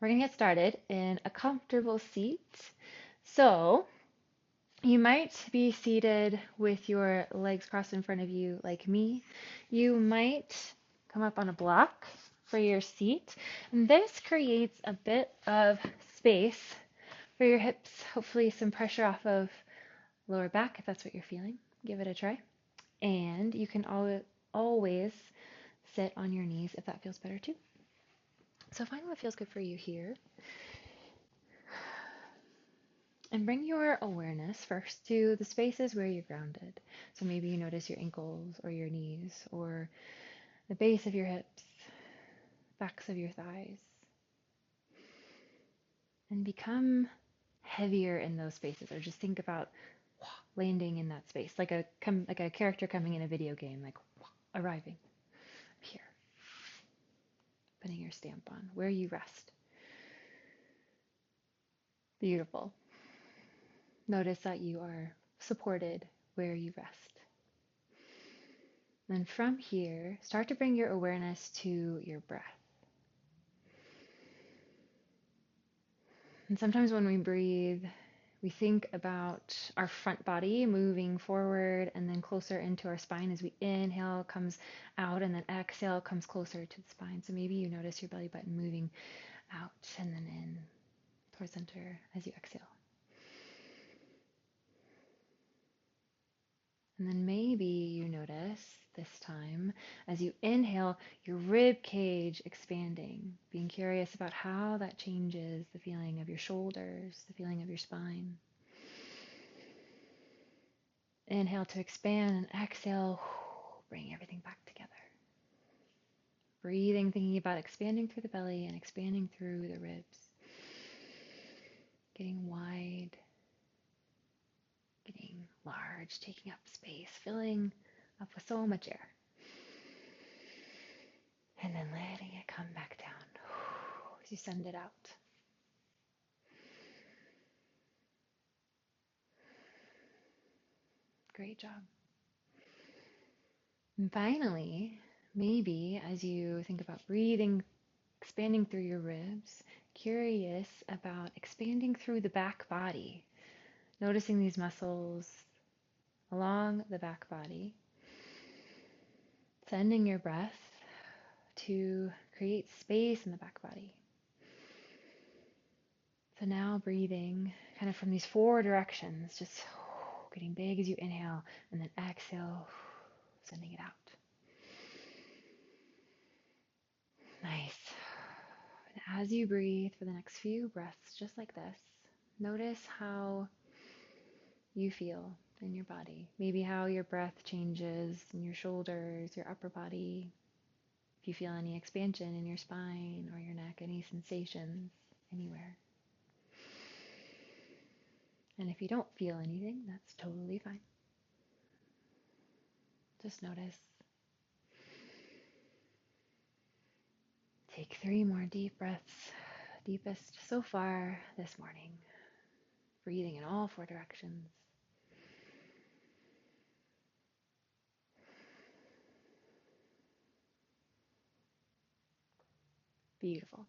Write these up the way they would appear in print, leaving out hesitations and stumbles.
We're going to get started in a comfortable seat. So, you might be seated with your legs crossed in front of you, like me. You might come up on a block for your seat. And this creates a bit of space for your hips, hopefully, some pressure off of lower back if that's what you're feeling. Give it a try. And you can always sit on your knees if that feels better too. So, find what feels good for you here. And bring your awareness first to the spaces where you're grounded. So maybe you notice your ankles or your knees or the base of your hips, backs of your thighs, and become heavier in those spaces. Or just think about landing in that space, like a character coming in a video game, like arriving here, putting your stamp on where you rest. Beautiful. Notice that you are supported where you rest. And from here, start to bring your awareness to your breath. And sometimes when we breathe, we think about our front body moving forward and then closer into our spine as we inhale, comes out, and then exhale, comes closer to the spine. So maybe you notice your belly button moving out and then in towards center as you exhale. And then maybe you notice this time as you inhale your rib cage expanding, being curious about how that changes the feeling of your shoulders, the feeling of your spine. Inhale to expand and exhale, bring everything back together. Breathing, thinking about expanding through the belly and expanding through the ribs. Getting wide, getting large, taking up space, filling up with so much air. And then letting it come back down as you send it out. Great job. And finally, maybe as you think about breathing, expanding through your ribs, curious about expanding through the back body, noticing these muscles along the back body, sending your breath to create space in the back body. So now breathing kind of from these four directions, just getting big as you inhale and then exhale, sending it out. Nice. And as you breathe for the next few breaths, just like this, notice how you feel in your body. Maybe how your breath changes in your shoulders, your upper body. If you feel any expansion in your spine or your neck, any sensations anywhere. And if you don't feel anything, that's totally fine. Just notice. Take 3 more deep breaths, deepest so far this morning. Breathing in all 4 directions. Beautiful.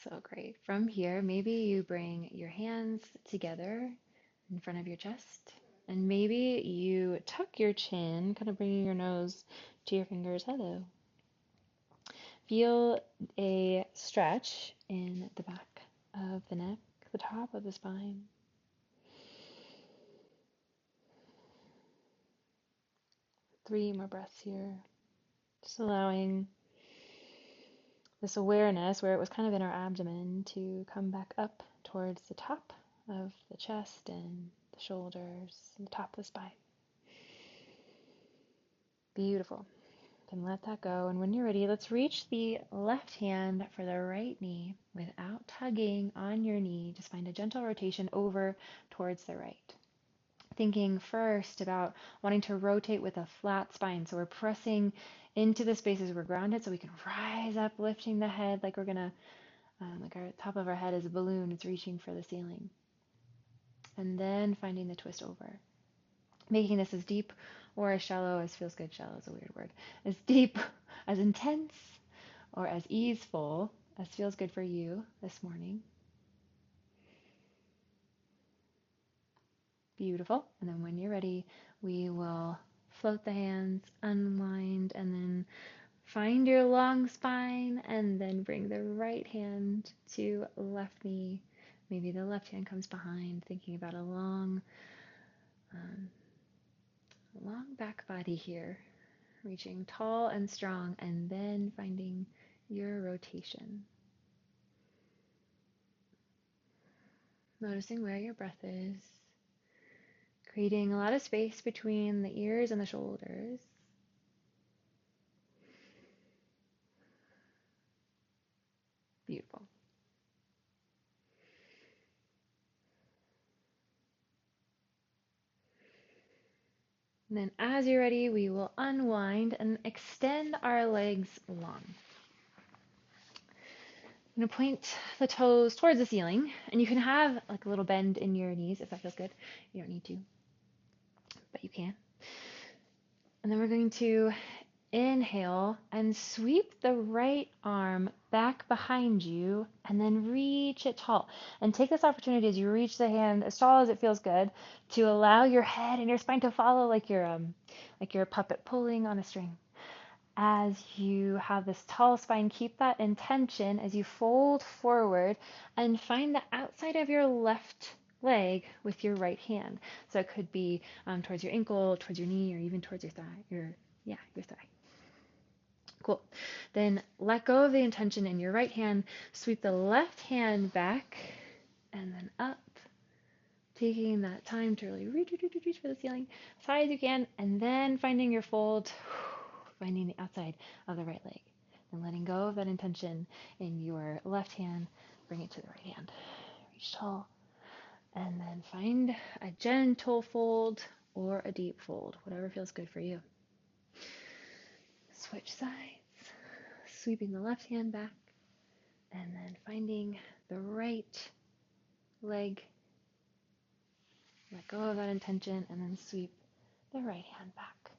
So great. From here, maybe you bring your hands together in front of your chest. And maybe you tuck your chin, kind of bringing your nose to your fingers. Hello. Feel a stretch in the back of the neck, the top of the spine. Three more breaths here. Just allowing this awareness where it was kind of in our abdomen to come back up towards the top of the chest and the shoulders and the top of the spine. Beautiful. Then let that go. And when you're ready, let's reach the left hand for the right knee without tugging on your knee. Just find a gentle rotation over towards the right. Thinking first about wanting to rotate with a flat spine. So we're pressing into the spaces we're grounded so we can rise up, lifting the head like we're going to, like our top of our head is a balloon. It's reaching for the ceiling. And then finding the twist over. making this as deep or as shallow as feels good. Shallow is a weird word. As deep, as intense, or as easeful as feels good for you this morning. Beautiful. And then when you're ready, we will float the hands, unwind, and then find your long spine, and then bring the right hand to left knee. Maybe the left hand comes behind, thinking about a um, long back body here, reaching tall and strong, and then finding your rotation. Noticing where your breath is, creating a lot of space between the ears and the shoulders. Beautiful. And then as you're ready, we will unwind and extend our legs long. I'm going to point the toes towards the ceiling, and you can have like a little bend in your knees if that feels good. You don't need to, but you can. And then we're going to inhale and sweep the right arm back behind you, and then reach it tall. And take this opportunity as you reach the hand as tall as it feels good to allow your head and your spine to follow like you're a puppet pulling on a string. As you have this tall spine, keep that intention as you fold forward and find the outside of your left leg with your right hand. So it could be towards your ankle, towards your knee, or even towards your thigh. Your thigh. Cool. Then let go of the intention in your right hand. Sweep the left hand back and then up, taking that time to really reach for the ceiling as high as you can, and then finding your fold. Finding the outside of the right leg, and letting go of that intention in your left hand, bring it to the right hand. Reach tall, and then find a gentle fold or a deep fold, whatever feels good for you. Switch sides, sweeping the left hand back, and then finding the right leg. Let go of that intention, and then sweep the right hand back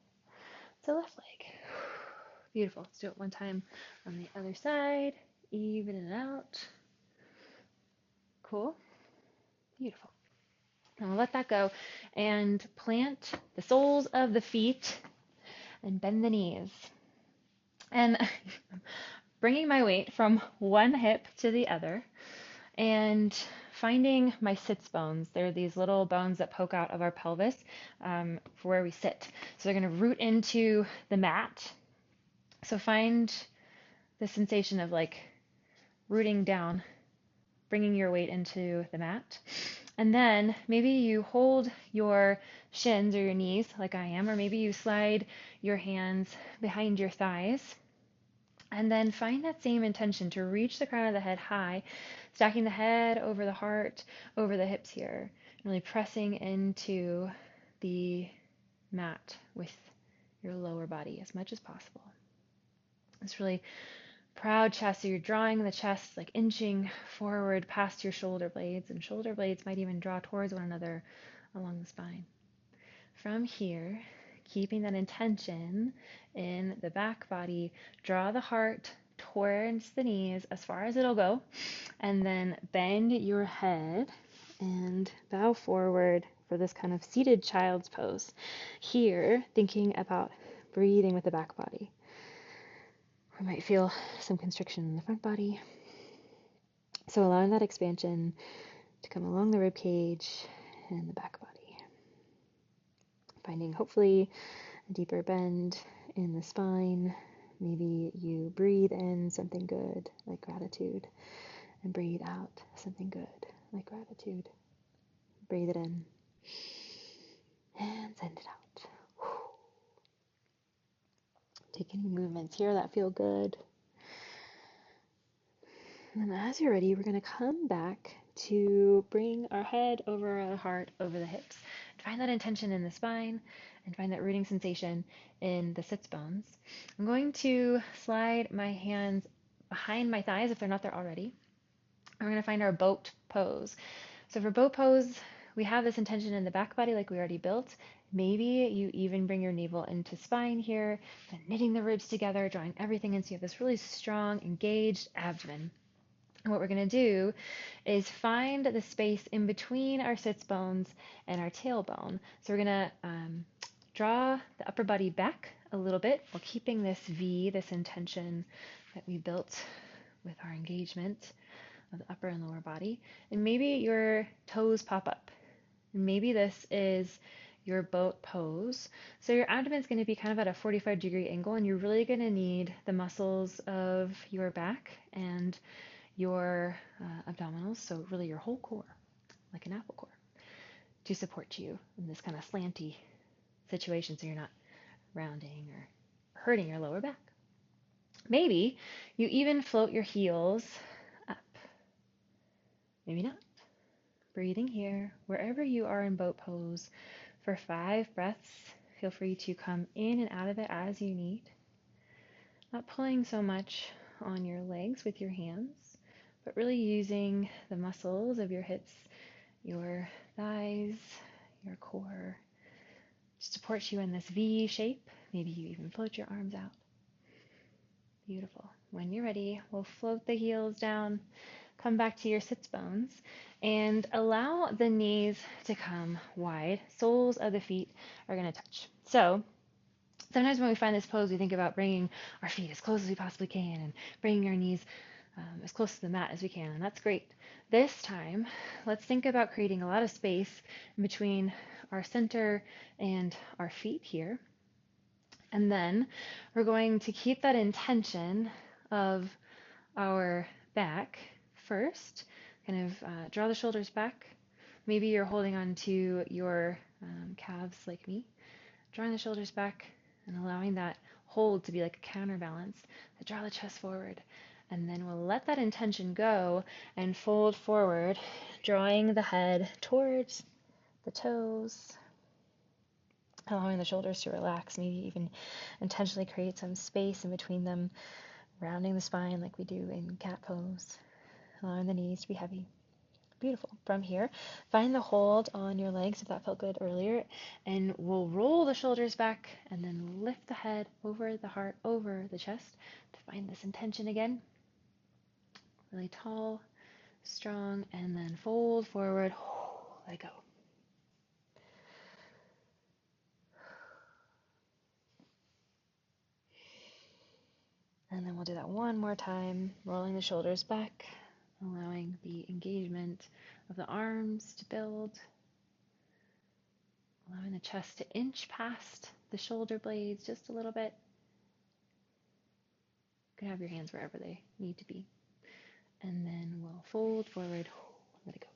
to left leg. Beautiful. Let's do it one time on the other side. Even it out. Cool. Beautiful. Now let that go and plant the soles of the feet and bend the knees. And bringing my weight from one hip to the other and finding my sits bones. They're these little bones that poke out of our pelvis for where we sit. So they're going to root into the mat. So find the sensation of like rooting down, bringing your weight into the mat. And then maybe you hold your shins or your knees like I am, or maybe you slide your hands behind your thighs. And then find that same intention to reach the crown of the head high, stacking the head over the heart, over the hips here, really pressing into the mat with your lower body as much as possible. It's really proud chest, so you're drawing the chest, like inching forward past your shoulder blades, and shoulder blades might even draw towards one another along the spine. From here, keeping that intention in the back body, draw the heart towards the knees as far as it'll go, and then bend your head and bow forward for this kind of seated child's pose. Here, thinking about breathing with the back body. We might feel some constriction in the front body. So allowing that expansion to come along the rib cage and the back body. Finding hopefully a deeper bend in the spine. Maybe you breathe in something good like gratitude and breathe out something good like gratitude. Breathe it in and send it out. Take any movements here that feel good. And then as you're ready, we're going to come back to bring our head over our heart, over the hips. Find that intention in the spine and find that rooting sensation in the sits bones. I'm going to slide my hands behind my thighs if they're not there already. And we're going to find our boat pose. So for boat pose, we have this intention in the back body like we already built. Maybe you even bring your navel into spine here, then knitting the ribs together, drawing everything in so you have this really strong, engaged abdomen. And what we're going to do is find the space in between our sits bones and our tailbone. So we're going to draw the upper body back a little bit while keeping this V, this intention that we built with our engagement of the upper and lower body. And maybe your toes pop up. And maybe this is your boat pose. So your abdomen is going to be kind of at a 45-degree angle, and you're really going to need the muscles of your back and your abdominals, so really your whole core, like an apple core, to support you in this kind of slanty situation so you're not rounding or hurting your lower back. Maybe you even float your heels up. Maybe not. Breathing here, wherever you are in boat pose, for 5 breaths. Feel free to come in and out of it as you need. Not pulling so much on your legs with your hands, but really using the muscles of your hips, your thighs, your core to support you in this V shape. Maybe you even float your arms out. Beautiful. When you're ready, we'll float the heels down, come back to your sits bones, and allow the knees to come wide. Soles of the feet are going to touch. So sometimes when we find this pose, we think about bringing our feet as close as we possibly can and bringing our knees as close to the mat as we can, and that's great. This time, let's think about creating a lot of space in between our center and our feet here. And then we're going to keep that intention of our back first. Kind of draw the shoulders back. Maybe you're holding on to your calves like me. Drawing the shoulders back and allowing that hold to be like a counterbalance. To draw the chest forward. And then we'll let that intention go and fold forward, drawing the head towards the toes, allowing the shoulders to relax, maybe even intentionally create some space in between them, rounding the spine like we do in cat pose, allowing the knees to be heavy. Beautiful. From here, find the hold on your legs if that felt good earlier, and we'll roll the shoulders back and then lift the head over the heart, over the chest to find this intention again. Really tall, strong, and then fold forward, let go. And then we'll do that one more time, rolling the shoulders back, allowing the engagement of the arms to build, allowing the chest to inch past the shoulder blades just a little bit. You can have your hands wherever they need to be. And then we'll fold forward, let it go.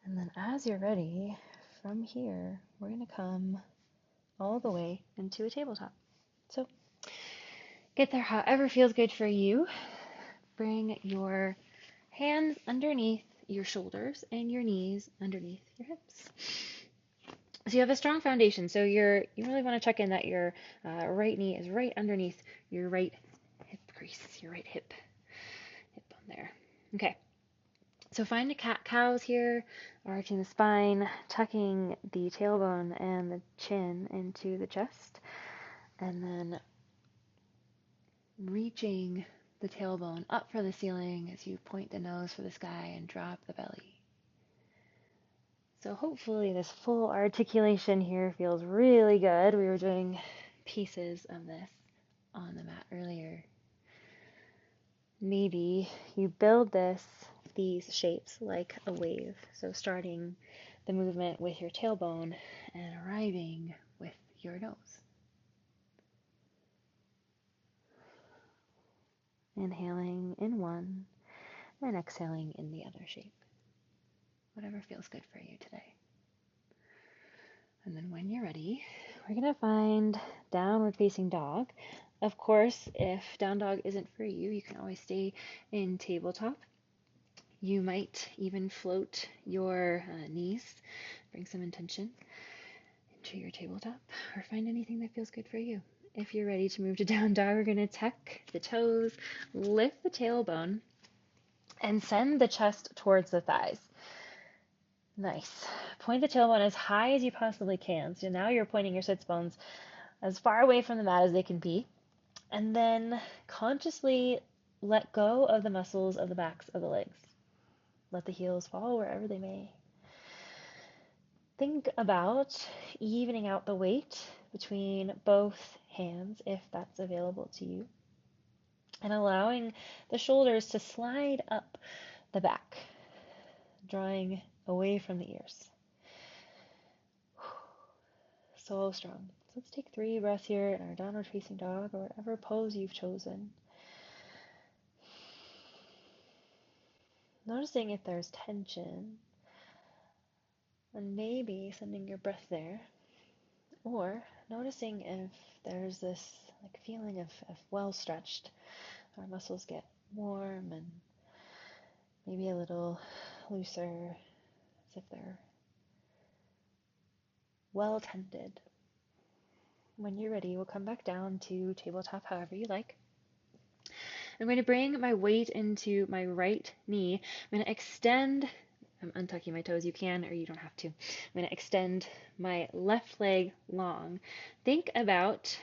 And then as you're ready, from here, we're going to come all the way into a tabletop. So get there however feels good for you. Bring your hands underneath your shoulders and your knees underneath your hips. So you have a strong foundation. So you really want to check in that your right knee is right underneath your right hip crease, your right hip bone there. Okay. So find the cat-cows here, arching the spine, tucking the tailbone and the chin into the chest, and then reaching the tailbone up for the ceiling as you point the nose for the sky and drop the belly. So hopefully this full articulation here feels really good. We were doing pieces of this on the mat earlier. Maybe you build these shapes like a wave. So starting the movement with your tailbone and arriving with your nose. Inhaling in one and exhaling in the other shape. Whatever feels good for you today. And then when you're ready, we're going to find downward facing dog. Of course, if down dog isn't for you, you can always stay in tabletop. You might even float your knees, bring some intention into your tabletop, or find anything that feels good for you. If you're ready to move to down dog, we're going to tuck the toes, lift the tailbone, and send the chest towards the thighs. Nice. Point the tailbone as high as you possibly can. So now you're pointing your sits bones as far away from the mat as they can be. And then consciously let go of the muscles of the backs of the legs. Let the heels fall wherever they may. Think about evening out the weight between both hands if that's available to you, and allowing the shoulders to slide up the back, drawing away from the ears. So strong. So let's take 3 breaths here in our downward facing dog or whatever pose you've chosen. Noticing if there's tension, and maybe sending your breath there, or noticing if there's this like feeling of well stretched. Our muscles get warm and maybe a little looser, as if they're well tended. When you're ready, we'll come back down to tabletop however you like. I'm going to bring my weight into my right knee. I'm going to extend, I'm untucking my toes, you can or you don't have to. I'm going to extend my left leg long. Think about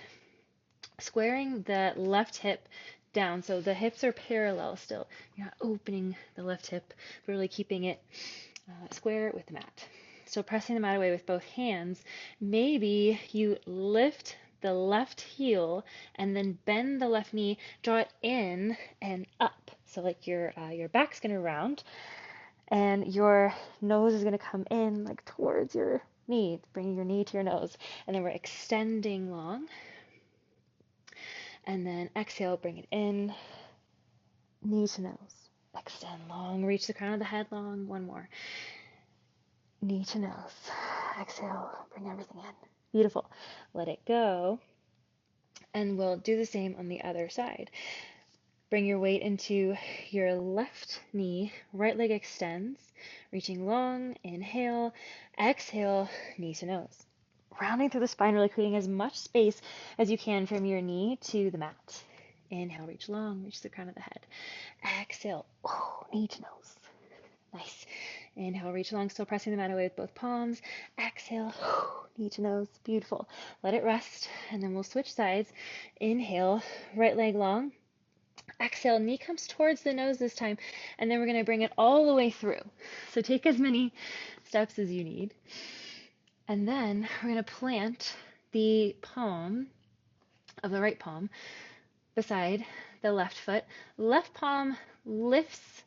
squaring the left hip down so the hips are parallel still. You're not opening the left hip, but really keeping it square with the mat. So pressing the mat away with both hands. Maybe you lift the left heel and then bend the left knee, draw it in and up. So like your back's gonna round and your nose is gonna come in like towards your knee, bringing your knee to your nose. And then we're extending long. And then exhale, bring it in, knee to nose. Extend long, reach the crown of the head long. One more. Knee to nose. Exhale, bring everything in. Beautiful. Let it go. And we'll do the same on the other side. Bring your weight into your left knee. Right leg extends, reaching long. Inhale. Exhale, knee to nose. Rounding through the spine, really creating as much space as you can from your knee to the mat. Inhale, reach long, reach the crown of the head. Exhale, knee to nose. Nice. Inhale, reach long, still pressing the mat away with both palms. Exhale, knee to nose. Beautiful. Let it rest, and then we'll switch sides. Inhale, right leg long. Exhale, knee comes towards the nose this time, and then we're going to bring it all the way through. So take as many steps as you need. And then we're going to plant the palm of the right palm beside the left foot. Left palm lifts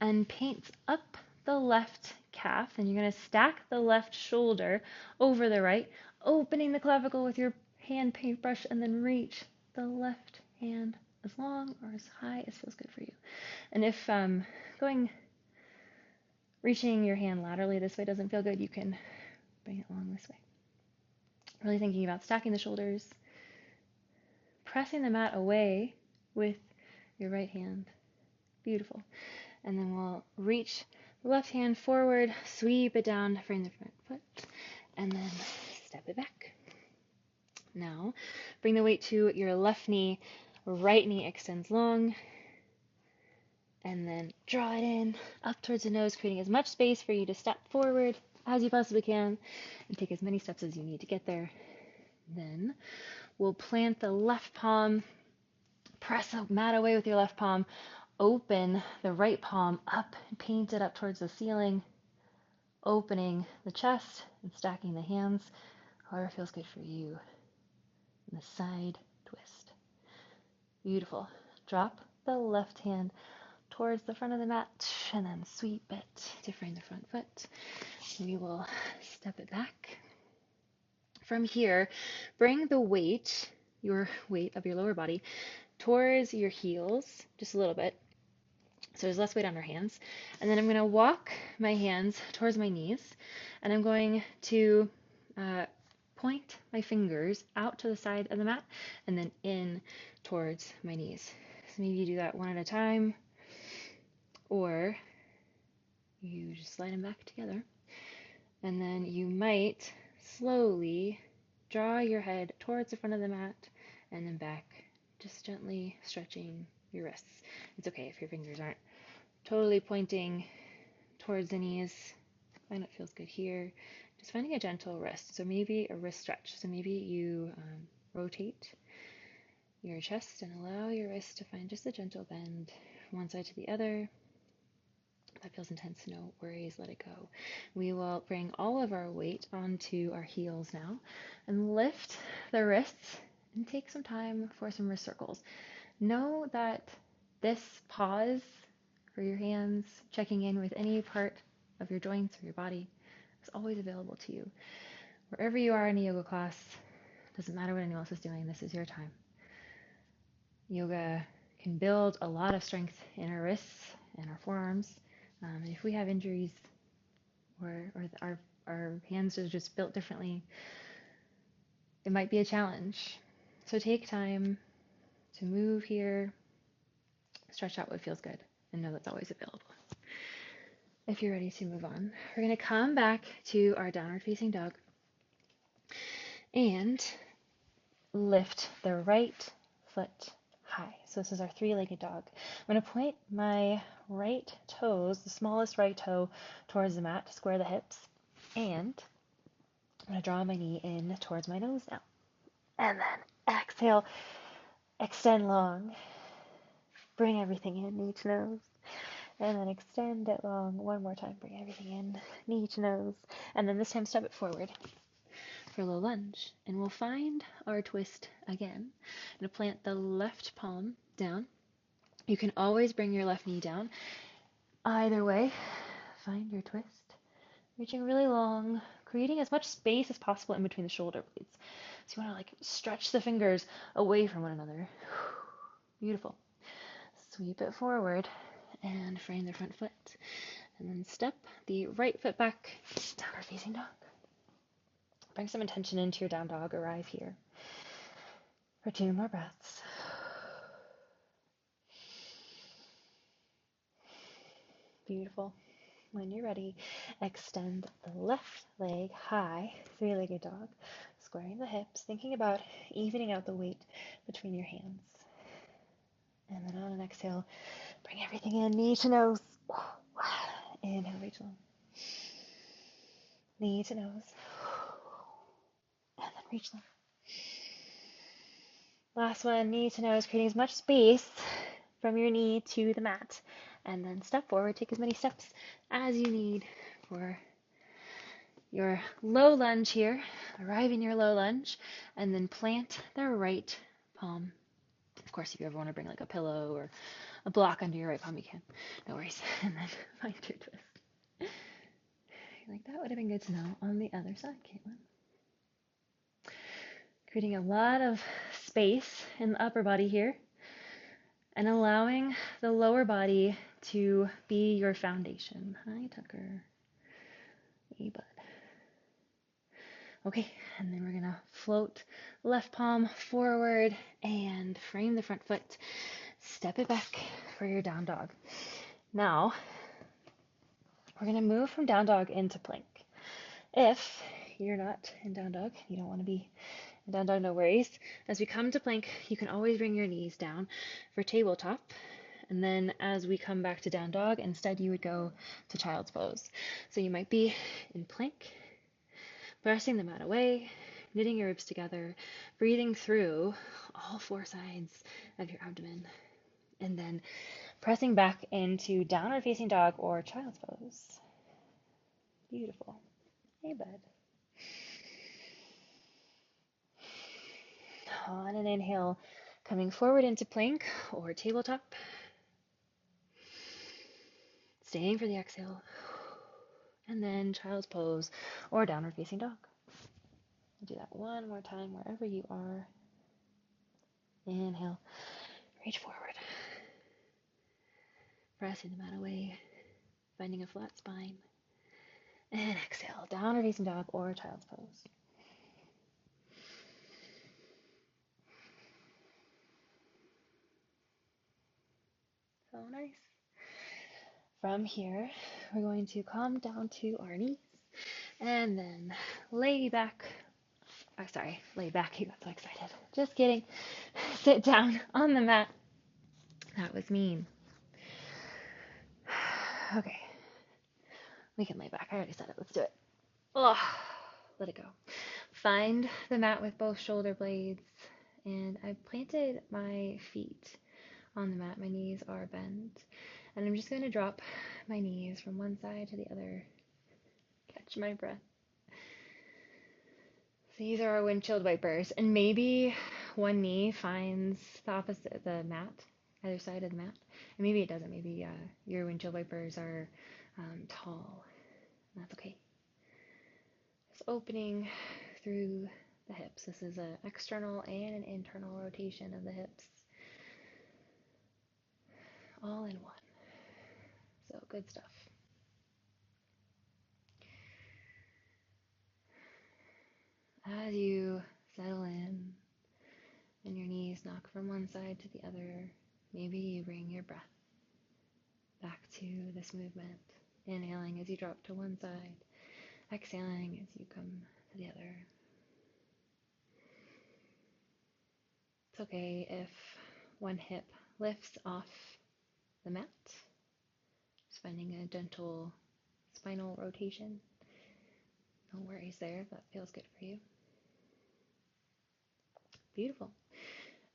and paints up the left calf. And you're going to stack the left shoulder over the right, opening the clavicle with your hand paintbrush, and then reach the left hand as long or as high as feels good for you. And if reaching your hand laterally this way doesn't feel good, you can bring it along this way. Really thinking about stacking the shoulders, pressing the mat away with your right hand. Beautiful. And then we'll reach the left hand forward, sweep it down, frame the front foot, and then step it back. Now, bring the weight to your left knee, right knee extends long, and then draw it in, up towards the nose, creating as much space for you to step forward as you possibly can, and take as many steps as you need to get there. Then we'll plant the left palm, press the mat away with your left palm, open the right palm up, and paint it up towards the ceiling, opening the chest and stacking the hands, however feels good for you. And the side twist. Beautiful. Drop the left hand towards the front of the mat and then sweep it to frame the front foot. We will step it back. From here, bring the weight, your weight of your lower body, towards your heels, just a little bit. So there's less weight on our hands. And then I'm going to walk my hands towards my knees, and I'm going to point my fingers out to the side of the mat and then in towards my knees. So maybe you do that one at a time, or you just slide them back together. And then you might slowly draw your head towards the front of the mat and then back, just gently stretching your wrists. It's okay if your fingers aren't totally pointing towards the knees. Find what feels good here. Just finding a gentle wrist. So maybe a wrist stretch. So maybe you rotate your chest and allow your wrist to find just a gentle bend from one side to the other. If that feels intense, no worries, let it go. We will bring all of our weight onto our heels now and lift the wrists and take some time for some wrist circles. Know that this pause for your hands, checking in with any part of your joints or your body, is always available to you. Wherever you are in a yoga class, doesn't matter what anyone else is doing, this is your time. Yoga can build a lot of strength in our wrists and our forearms. And if we have injuries or our hands are just built differently, it might be a challenge. So take time to move here, stretch out what feels good, and know that's always available. If you're ready to move on, we're going to come back to our downward facing dog and lift the right foot high. So this is our three-legged dog. I'm going to point my right toes, the smallest right toe, towards the mat to square the hips, and I'm going to draw my knee in towards my nose now. And then exhale, extend long, bring everything in, knee to nose. And then extend it long one more time, bring everything in, knee to nose. And then this time step it forward for a low lunge. And we'll find our twist again. I'm going to plant the left palm down. You can always bring your left knee down. Either way, find your twist. Reaching really long, creating as much space as possible in between the shoulder blades. So you want to like stretch the fingers away from one another. Beautiful. Sweep it forward and frame the front foot. And then step the right foot back, downward facing dog. Bring some intention into your down dog. Arrive here for 2 more breaths. Beautiful. When you're ready, extend the left leg high, three-legged dog, squaring the hips, thinking about evening out the weight between your hands. And then on an exhale, bring everything in, knee to nose. Inhale, reach long. Knee to nose. And then reach long. Last one, knee to nose, creating as much space from your knee to the mat. And then step forward, take as many steps as you need for your low lunge here. Arrive in your low lunge, and then plant the right palm. Of course, if you ever want to bring like a pillow or a block under your right palm, you can. No worries. And then find your twist. Like that would have been good to know on the other side, Caitlin. Creating a lot of space in the upper body here and allowing the lower body to be your foundation. Hi, Tucker. Hey, bud. Okay, and then we're going to float left palm forward and frame the front foot. Step it back for your down dog. Now, we're going to move from down dog into plank. If you're not in down dog, you don't want to be in down dog, no worries. As we come to plank, you can always bring your knees down for tabletop. And then as we come back to down dog, instead you would go to child's pose. So you might be in plank, pressing the mat away, knitting your ribs together, breathing through all 4 sides of your abdomen, and then pressing back into downward facing dog or child's pose. Beautiful. Hey, bud. On an inhale, coming forward into plank or tabletop. Staying for the exhale. And then child's pose or downward facing dog. We'll do that one more time wherever you are. Inhale, reach forward. Pressing the mat away, finding a flat spine. And exhale, downward facing dog or child's pose. So nice. From here, we're going to come down to our knees and then lay back. Lay back. You got so excited. Just kidding. Sit down on the mat. That was mean. Okay. We can lay back. I already said it. Let's do it. Oh, let it go. Find the mat with both shoulder blades, and I've planted my feet on the mat. My knees are bent, and I'm just going to drop my knees from one side to the other. Catch my breath. So these are our windshield wipers, and maybe one knee finds the opposite, the mat, either side of the mat, and maybe it doesn't. Maybe your windshield wipers are tall. That's okay. Just opening through the hips. This is an external and an internal rotation of the hips, all in one. So good stuff. As you settle in and your knees knock from one side to the other, maybe you bring your breath back to this movement. Inhaling as you drop to one side, exhaling as you come to the other. It's okay if one hip lifts off the mat, just finding a gentle spinal rotation. No worries there if that feels good for you. Beautiful.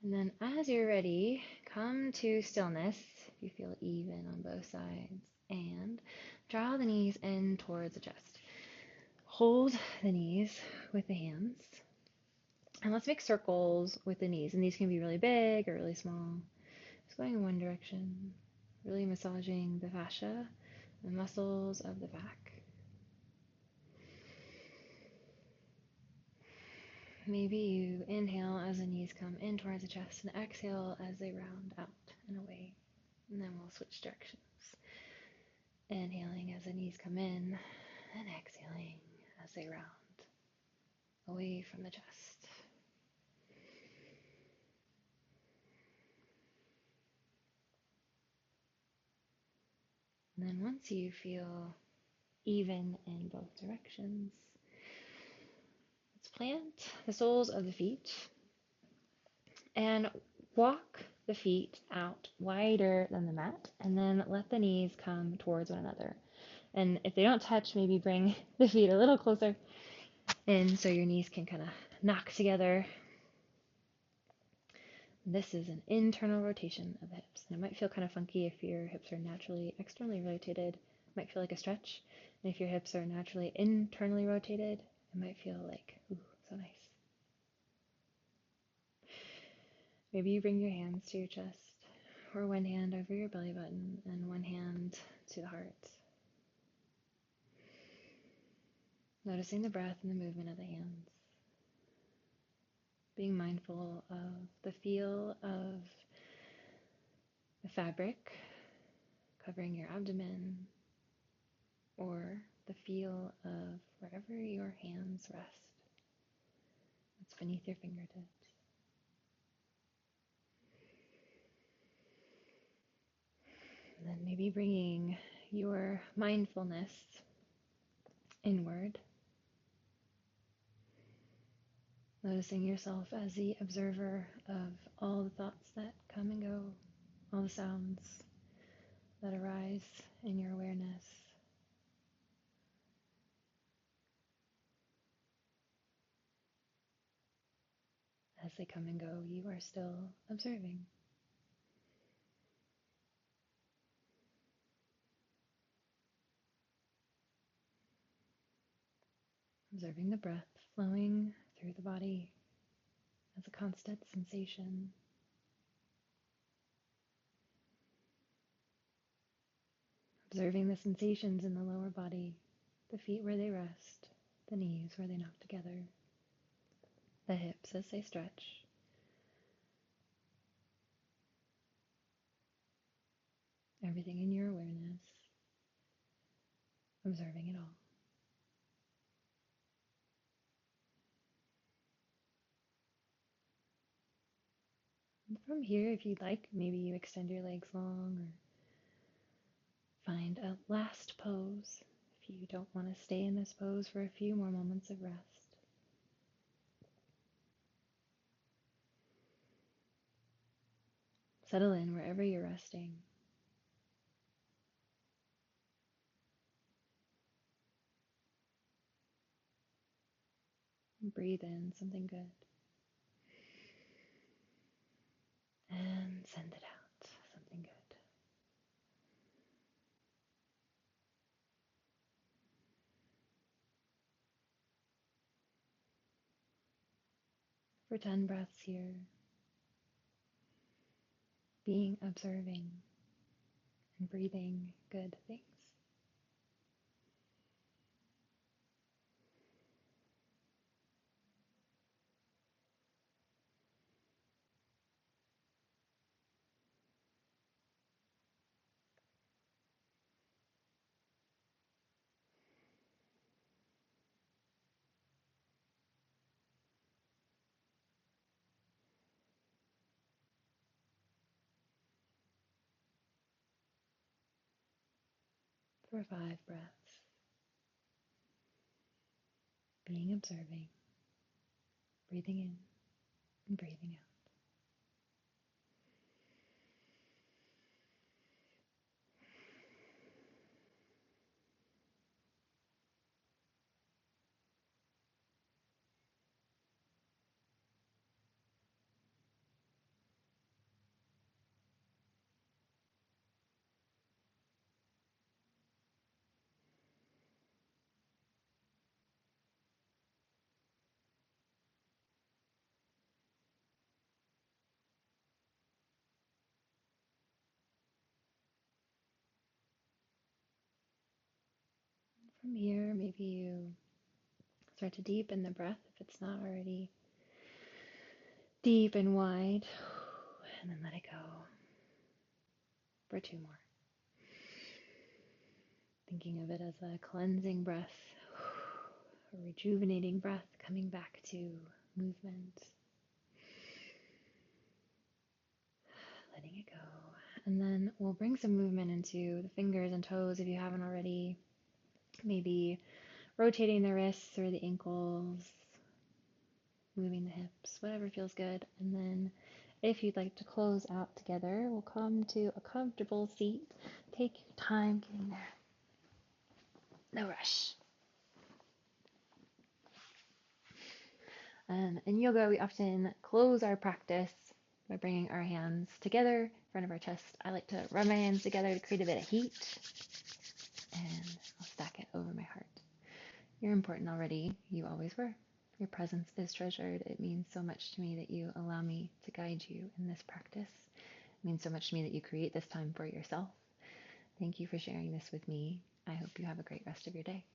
And then as you're ready, come to stillness. If you feel even on both sides. And draw the knees in towards the chest. Hold the knees with the hands. And let's make circles with the knees. And these can be really big or really small. Just going in one direction. Really massaging the fascia, the muscles of the back. Maybe you inhale as the knees come in towards the chest and exhale as they round out and away. And then we'll switch directions. Inhaling as the knees come in and exhaling as they round away from the chest. And then once you feel even in both directions, let's plant the soles of the feet and walk the feet out wider than the mat, and then let the knees come towards one another. And if they don't touch, maybe bring the feet a little closer in so your knees can kind of knock together. This is an internal rotation of the hips. And it might feel kind of funky if your hips are naturally externally rotated. It might feel like a stretch. And if your hips are naturally internally rotated, it might feel like, ooh, so nice. Maybe you bring your hands to your chest, or one hand over your belly button and one hand to the heart. Noticing the breath and the movement of the hands. Being mindful of the feel of the fabric covering your abdomen, or the feel of wherever your hands rest. It's beneath your fingertips. And then maybe bringing your mindfulness inward. Noticing yourself as the observer of all the thoughts that come and go, all the sounds that arise in your awareness. As they come and go, you are still observing. Observing the breath flowing through the body as a constant sensation. Observing the sensations in the lower body, the feet where they rest, the knees where they knock together, the hips as they stretch. Everything in your awareness, observing it all. And from here, if you'd like, maybe you extend your legs long or find a last pose if you don't want to stay in this pose for a few more moments of rest. Settle in wherever you're resting. Breathe in something good. And send it out, something good. For 10 breaths here, being observing and breathing good things. For 5 breaths, being observing, breathing in and breathing out. From here, maybe you start to deepen the breath if it's not already deep and wide, and then let it go for 2 more. Thinking of it as a cleansing breath, a rejuvenating breath, coming back to movement, letting it go. And then we'll bring some movement into the fingers and toes if you haven't already. Maybe rotating the wrists or the ankles, moving the hips, whatever feels good. And then if you'd like to close out together, we'll come to a comfortable seat. Take your time getting there. No rush. In yoga, we often close our practice by bringing our hands together in front of our chest. I like to rub my hands together to create a bit of heat, and I'll stack it over my heart. You're important already. You always were. Your presence is treasured. It means so much to me that you allow me to guide you in this practice. It means so much to me that you create this time for yourself. Thank you for sharing this with me. I hope you have a great rest of your day.